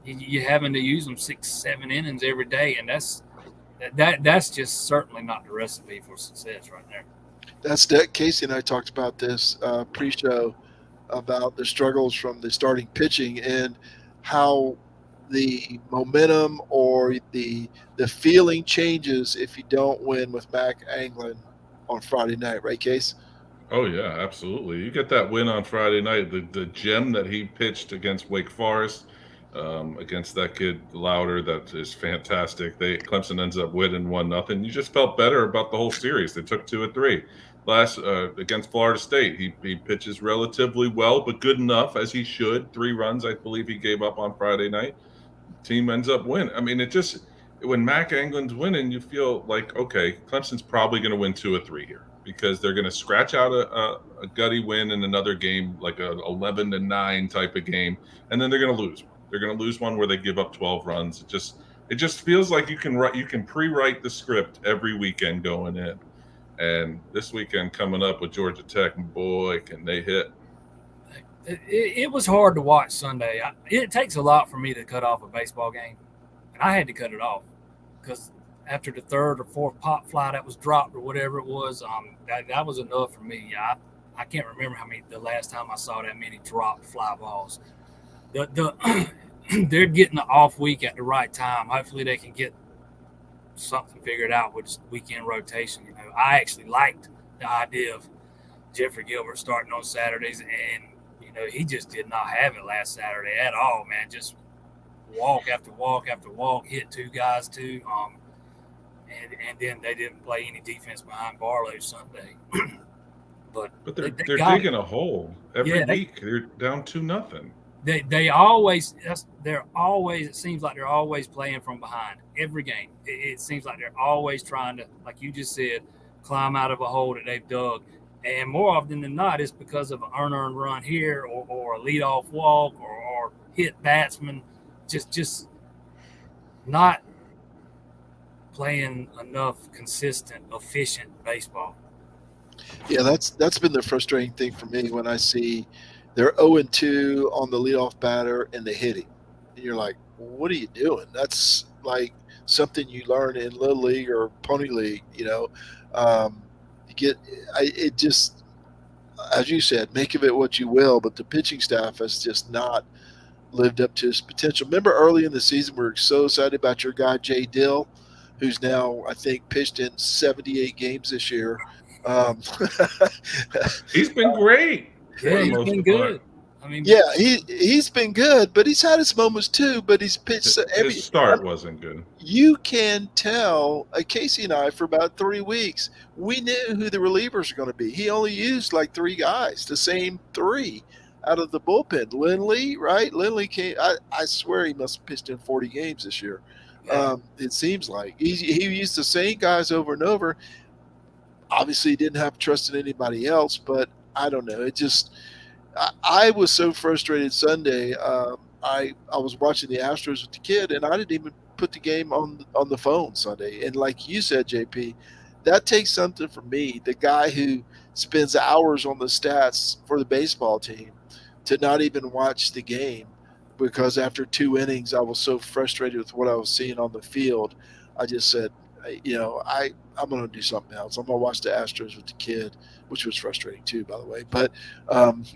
you're having to use them 6-7 innings every day, and that's just certainly not the recipe for success right there. That's that. Casey and I talked about this pre-show about the struggles from the starting pitching and how the momentum or the feeling changes if you don't win with Mac Anglin on Friday night, right, Case? Oh, yeah, absolutely. You get that win on Friday night, the gem that he pitched against Wake Forest, against that kid Louder, that is fantastic. Clemson ends up winning 1-0. You just felt better about the whole series. They took 2 of 3. Last against Florida State, he pitches relatively well, but good enough, as he should. 3 runs, I believe he gave up on Friday night. Team ends up winning. I mean, when Mac Anglin's winning, you feel like, okay, Clemson's probably going to win 2 or 3 here, because they're going to scratch out a gutty win in another game, like a 11-9 type of game, and then they're going to lose one. They're going to lose one where they give up 12 runs. It just feels like you can pre-write the script every weekend going in. And this weekend coming up with Georgia Tech, boy, can they hit. It was hard to watch Sunday. It takes a lot for me to cut off a baseball game, and I had to cut it off because after the 3rd or 4th pop fly that was dropped or whatever it was, that was enough for me. I can't remember the last time I saw that many dropped fly balls. They're getting the off week at the right time. Hopefully they can get something figured out with weekend rotation. I actually liked the idea of Jeffrey Gilbert starting on Saturdays, and he just did not have it last Saturday at all, man. Just walk after walk after walk, hit 2 guys too. And then they didn't play any defense behind Barlow Sunday. but they're digging a hole every week. They're down 2-0. They're always it seems like they're always playing from behind every game. It seems like they're always trying to, like you just said, climb out of a hole that they've dug. And more often than not, it's because of an unearned run here or a leadoff walk or hit batsman just not playing enough consistent, efficient baseball. Yeah, that's been the frustrating thing for me when I see they're 0-2 on the leadoff batter and the hitting. And you're like, what are you doing? That's like something you learn in Little League or Pony League, it just, as you said, make of it what you will, but the pitching staff has just not lived up to his potential. Remember early in the season, we were so excited about your guy, Jay Dill, who's now, I think, pitched in 78 games this year. He's been great. Yeah, he's been good. I mean, yeah, he's been good, but he's had his moments too. But he's pitched his start wasn't good. You can tell, Casey and I, for about 3 weeks, we knew who the relievers are going to be. He only used like 3 guys, the same 3 out of the bullpen. Lindley, right? Lindley came. I swear he must have pitched in 40 games this year. It seems like he used the same guys over and over. Obviously, he didn't have trust in anybody else, but I don't know. I was so frustrated Sunday. I was watching the Astros with the kid, and I didn't even put the game on the phone Sunday. And like you said, JP, that takes something from me, the guy who spends hours on the stats for the baseball team, to not even watch the game because after 2 innings, I was so frustrated with what I was seeing on the field. I just said, I'm going to do something else. I'm going to watch the Astros with the kid, which was frustrating too, by the way, but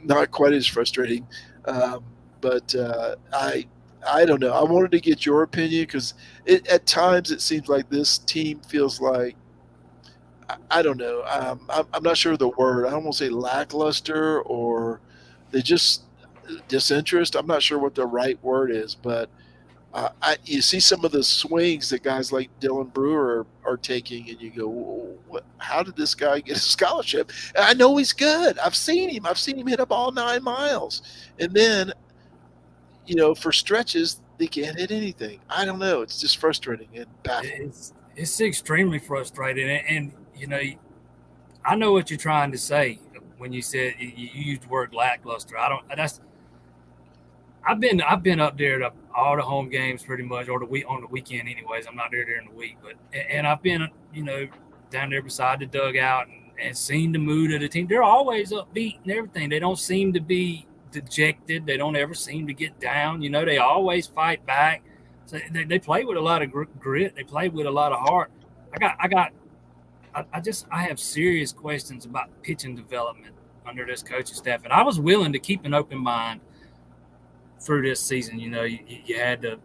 not quite as frustrating. But I don't know. I wanted to get your opinion because at times it seems like this team feels like, I don't know. I'm not sure of the word. I don't want to say lackluster or they just disinterest. I'm not sure what the right word is, but you see some of the swings that guys like Dylan Brewer are taking, and you go, how did this guy get a scholarship? And I know he's good. I've seen him. Hit a ball 9 miles. And then, for stretches, they can't hit anything. I don't know. It's just frustrating and baffling. It's extremely frustrating. And I know what you're trying to say when you said you used the word lackluster. I've been up there to all the home games pretty much, or on the weekend anyways. I'm not there during the week, and I've been down there beside the dugout and seen the mood of the team. They're always upbeat and everything. They don't seem to be dejected. They don't ever seem to get down. They always fight back. So they play with a lot of grit. They play with a lot of heart. I have serious questions about pitching development under this coaching staff, and I was willing to keep an open mind through this season. You had the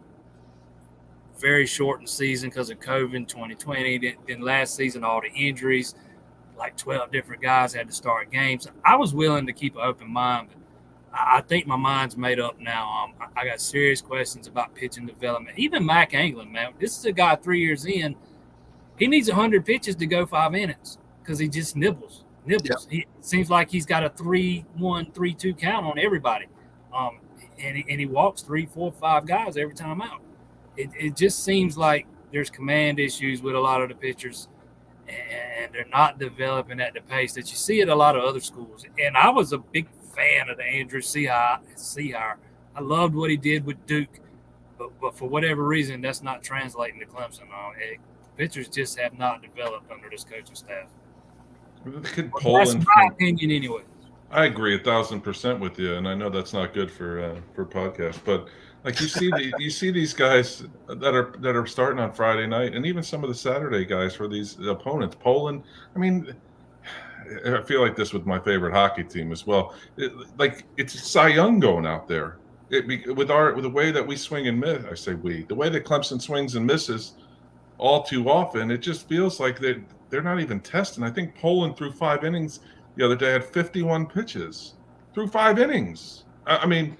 very shortened season because of COVID in 2020. Then last season, all the injuries, like 12 different guys had to start games. I was willing to keep an open mind, but I think my mind's made up now. I got serious questions about pitching development. Even Mac Anglin, man, this is a guy 3 years in. He needs 100 pitches to go 5 innings because he just nibbles. Yeah. It seems like he's got a 3-1, 3-2 count on everybody. And he walks 3, 4, 5 guys every time out. It just seems like there's command issues with a lot of the pitchers, and they're not developing at the pace that you see at a lot of other schools. And I was a big fan of the Andrew Seahire. I loved what he did with Duke, but for whatever reason, that's not translating to Clemson. Pitchers just have not developed under this coaching staff. That's my opinion anyway. I agree 1,000% with you, and I know that's not good for podcasts, but like you see these guys that are starting on Friday night, and even some of the Saturday guys for these opponents. Poland, I mean, I feel like this with my favorite hockey team as well. It's Cy Young going out there with the way that we swing and miss. I say the way that Clemson swings and misses all too often. It just feels like they're not even testing. I think Poland threw 5 innings the other day had 51 pitches through 5 innings. I mean,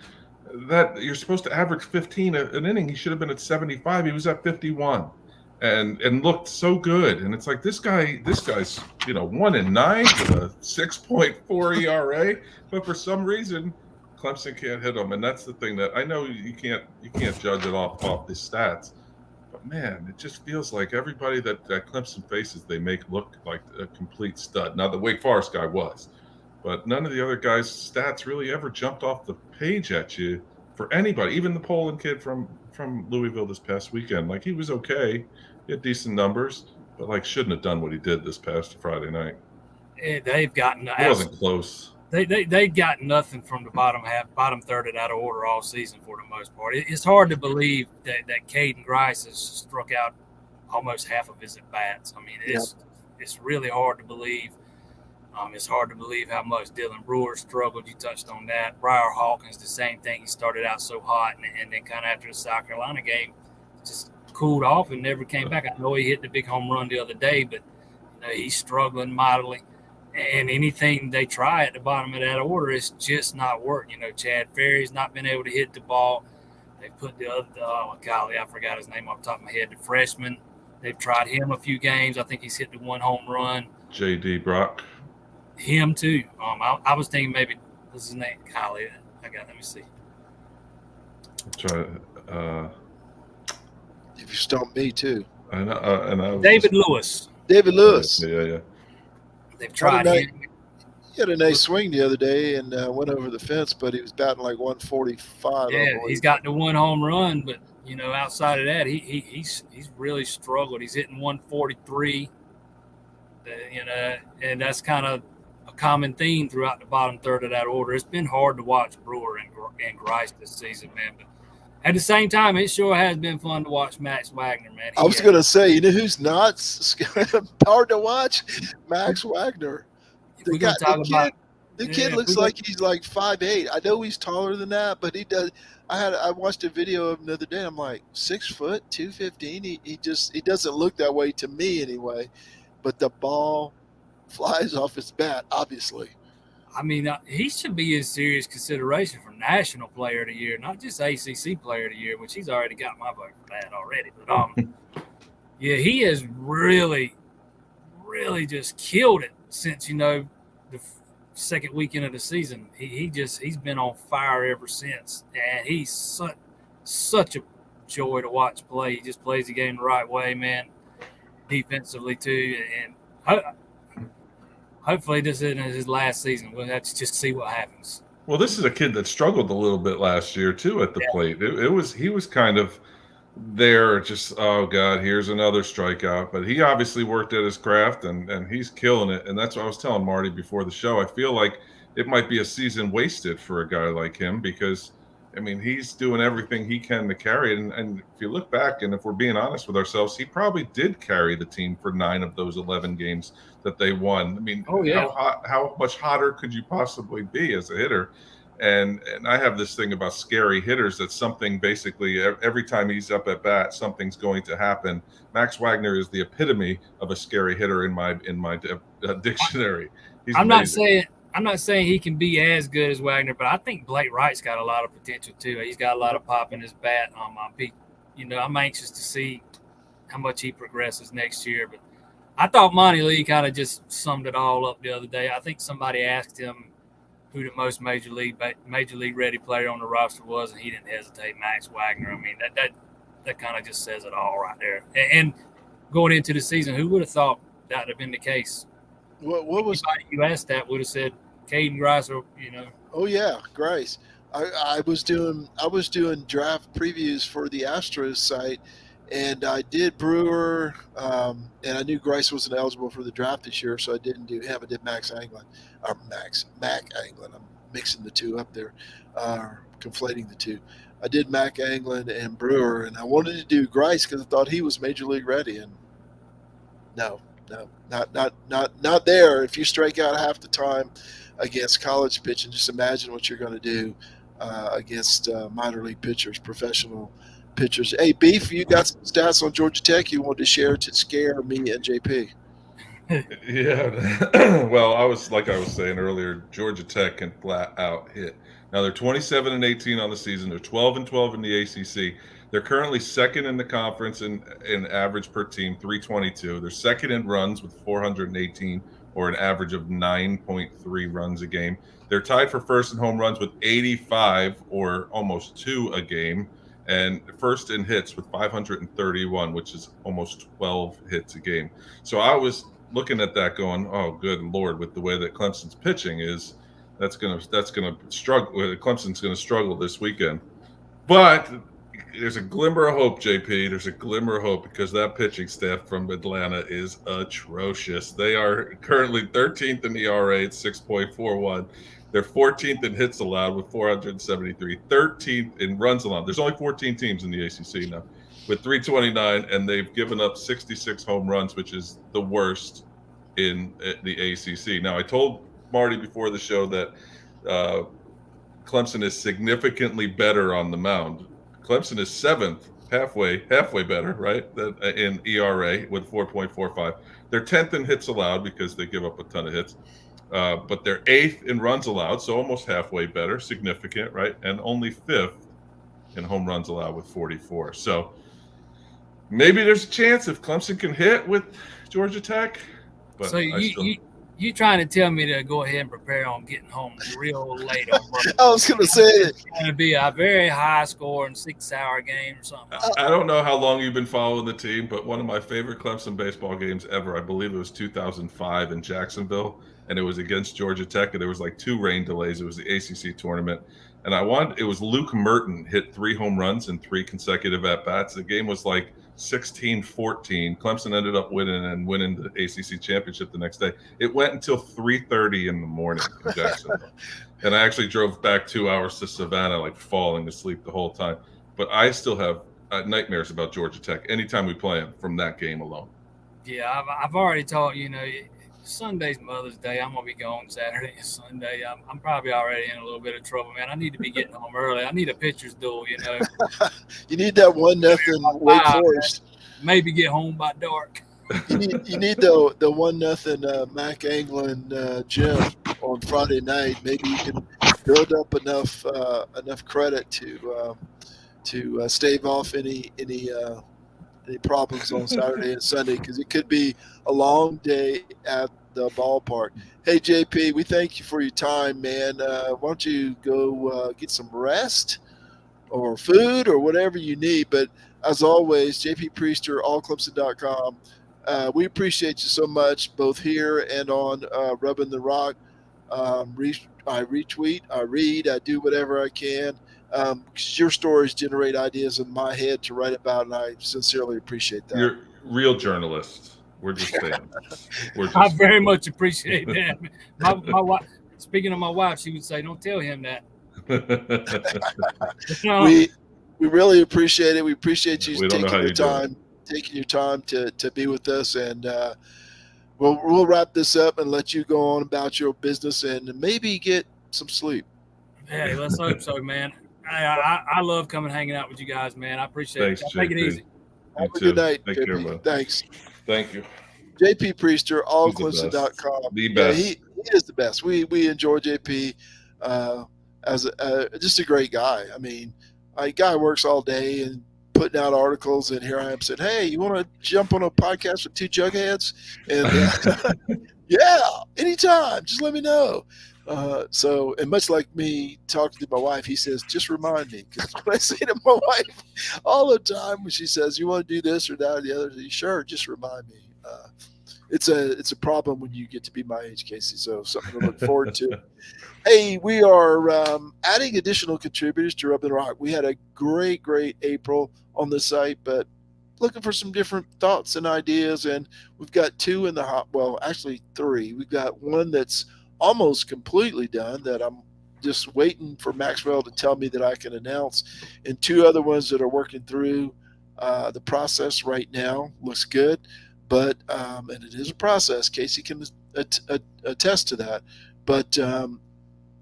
that you're supposed to average 15 an inning. He should have been at 75. He was at 51, and looked so good. And it's like this guy's 1-9 with a 6.4 ERA, but for some reason Clemson can't hit him. And that's the thing that I know you can't judge it off the stats. But man, it just feels like everybody that Clemson faces, they make look like a complete stud. Now the Wake Forest guy was, but none of the other guys' stats really ever jumped off the page at you for anybody. Even the Poland kid from Louisville this past weekend, like he was okay, he had decent numbers, but like shouldn't have done what he did this past Friday night. They've gotten it wasn't close. They got nothing from the bottom third and out of order all season for the most part. It's hard to believe that Caden Grice has struck out almost half of his at bats. I mean, it's really hard to believe. It's hard to believe how much Dylan Brewer struggled. You touched on that. Briar Hawkins, the same thing. He started out so hot, and then kind of after the South Carolina game, just cooled off and never came back. I know he hit the big home run the other day, but he's struggling mightily. And anything they try at the bottom of that order, it's just not working. Chad Ferry's not been able to hit the ball. They put the other, I forgot his name off the top of my head, the freshman. They've tried him a few games. I think he's hit the 1 home run. J.D. Brock. Him too. I was thinking maybe what's his name? Kylie. Let me see. Try. If you stump me too. I know. David Lewis. David Lewis. Yeah. They've tried him. He had a nice swing the other day and went over the fence, but he was batting like 145. Yeah, he's got the one home run, but outside of that, he's really struggled. He's hitting 143, and that's kind of a common theme throughout the bottom third of that order. It's been hard to watch Brewer and Grice this season, man. But at the same time, it sure has been fun to watch Max Wagner, man. I was going to say, who's not hard to watch? Max Wagner. The kid looks like he's like 5'8". I know he's taller than that, but he does. I watched a video of him the other day. I'm like 6 foot, 215. He doesn't look that way to me anyway. But the ball flies off his bat, obviously. I mean, he should be in serious consideration for National Player of the Year, not just ACC Player of the Year, which he's already got my vote for that already. But yeah, he has really, really just killed it since the second weekend of the season. He's been on fire ever since, and he's such a joy to watch play. He just plays the game the right way, man. Defensively too, and hopefully this isn't his last season. We'll have to just see what happens. Well, this is a kid that struggled a little bit last year too at the plate. He was kind of there, just, oh God, here's another strikeout. But he obviously worked at his craft, and he's killing it. And that's what I was telling Marty before the show. I feel like it might be a season wasted for a guy like him because, I mean, he's doing everything he can to carry it. And if you look back, and if we're being honest with ourselves, he probably did carry the team for 9 of those 11 games that they won. I mean, how much hotter could you possibly be as a hitter? And I have this thing about scary hitters. That's something basically every time he's up at bat, something's going to happen. Max Wagner is the epitome of a scary hitter in my dictionary. He's amazing. I'm not saying he can be as good as Wagner, but I think Blake Wright's got a lot of potential too. He's got a lot of pop in his bat. I'm anxious to see how much he progresses next year. But I thought Monty Lee kind of just summed it all up the other day. I think somebody asked him who the most major league ready player on the roster was, and he didn't hesitate. Max Wagner. I mean, that kind of just says it all right there. And going into the season, who would have thought that would have been the case? What was anybody you asked that would have said Caden Grice, or Oh yeah, Grice. I was doing draft previews for the Astros site, and I did Brewer, and I knew Grice wasn't eligible for the draft this year, so I didn't do him. I did Max Anglin, or Mac Anglin. I'm mixing the two up there, conflating the two. I did Mac Anglin and Brewer, and I wanted to do Grice because I thought he was major league ready, and no, not there. If you strike out half the time against college pitching, just imagine what you're going to do against minor league pitchers, professional pitchers. Hey, Beef, you got some stats on Georgia Tech you wanted to share to scare me and JP? Yeah. Well, I was saying earlier, Georgia Tech can flat out hit. Now they're 27-18 on the season. They're 12-12 in the ACC. They're currently second in the conference in average per team, 322. They're second in runs with 418, or an average of 9.3 runs a game. They're tied for first in home runs with 85, or almost 2 a game, and first in hits with 531, which is almost 12 hits a game. So I was looking at that going, oh, good Lord, with the way that Clemson's pitching is, that's gonna struggle. Clemson's gonna struggle this weekend. But there's a glimmer of hope, JP. There's a glimmer of hope because that pitching staff from Atlanta is atrocious. They are currently 13th in ERA at 6.41. They're 14th in hits allowed with 473. 13th in runs allowed. There's only 14 teams in the ACC now with 329, and they've given up 66 home runs, which is the worst in the ACC. Now, I told Marty before the show that Clemson is significantly better on the mound. Clemson is 7th, halfway better, right, in ERA with 4.45. They're 10th in hits allowed because they give up a ton of hits, but they're 8th in runs allowed, so almost halfway better, significant, right, and only 5th in home runs allowed with 44. So maybe there's a chance if Clemson can hit with Georgia Tech. But so you trying to tell me to go ahead and prepare on getting home real late on Monday? I was going to say it's going to be a very high scoring 6-hour game or something. I don't know how long you've been following the team, but one of my favorite Clemson baseball games ever, I believe it was 2005 in Jacksonville. and it was against Georgia Tech, and there was like 2 rain delays. It was the ACC tournament, and it was Luke Merton hit 3 home runs in 3 consecutive at-bats. The game was like 16-14. Clemson ended up winning the ACC championship the next day. It went until 3:30 in the morning in Jacksonville. And I actually drove back 2 hours to Savannah, like falling asleep the whole time. But I still have nightmares about Georgia Tech anytime we play them from that game alone. Yeah, I've already told Sunday's Mother's Day. I'm gonna be gone Saturday and Sunday. I'm probably already in a little bit of trouble, man. I need to be getting home early. I need a pitcher's duel, You need that 1-0 Wake Forest. Maybe get home by dark. You need the 1-0 Mac Anglin gym on Friday night. Maybe you can build up enough credit to stave off any problems on Saturday and Sunday, because it could be a long day at the ballpark. Hey, JP, we thank you for your time, man. Why don't you go get some rest or food or whatever you need. But as always, JP Priester, allclemson.com. We appreciate you so much, both here and on Rubbing the Rock. I retweet, I read, I do whatever I can. Because your stories generate ideas in my head to write about, and I sincerely appreciate that. You're real journalists. We're just fans. I very much appreciate that. My wife, speaking of my wife, she would say, "Don't tell him that." We really appreciate it. We appreciate you taking your time to be with us, and we'll wrap this up and let you go on about your business and maybe get some sleep. Hey, let's hope so, man. I love coming hanging out with you guys, man. I appreciate it. Take it easy. Have a good night, Take JP. care, Thanks. Thank you. JP Priester, allclemson.com. The best. Yeah, he is the best. We enjoy JP as just a great guy. I mean, a guy works all day and putting out articles, and here I am saying, "Hey, you want to jump on a podcast with 2 jugheads?" And yeah, anytime. Just let me know. And much like me talking to my wife, he says, "Just remind me." Because when I say to my wife all the time, when she says, "You want to do this or that or the other," I say, "Sure, just remind me." It's a problem when you get to be my age, Casey. So something to look forward to. Hey, we are adding additional contributors to Rubbing the Rock. We had a great April on the site, but looking for some different thoughts and ideas. And we've got 2 in the hot. Well, actually 3. We've got one that's almost completely done that I'm just waiting for Maxwell to tell me that I can announce, and 2 other ones that are working through the process right now. Looks good, but and it is a process. Casey can attest to that. But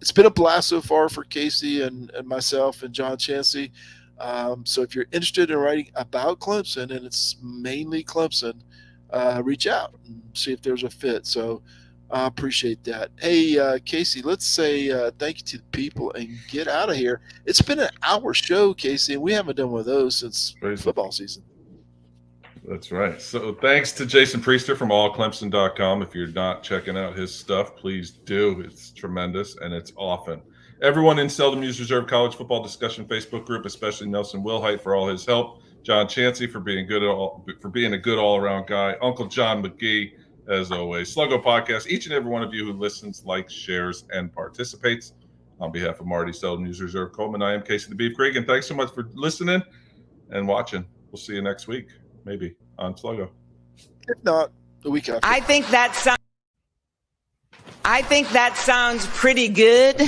it's been a blast so far for Casey and myself and John Chansey. So if you're interested in writing about Clemson, and it's mainly Clemson, reach out and see if there's a fit. So I appreciate that. Hey, Casey, let's say thank you to the people and get out of here. It's been an hour show, Casey, and we haven't done one of those since football season. That's right. So thanks to Jason Priester from allclemson.com. If you're not checking out his stuff, please do. It's tremendous, and it's often. Everyone in Seldom Used Reserve College Football Discussion Facebook group, especially Nelson Wilhite for all his help. John Chansey for being a good all-around guy. Uncle John McGee, as always. Sluggo Podcast, each and every one of you who listens, likes, shares, and participates. On behalf of Marty, Seldom Used Reserve Coleman, I am Casey the Beef Creek, and thanks so much for listening and watching. We'll see you next week, maybe, on Sluggo. If not, the week after. I think that sounds pretty good.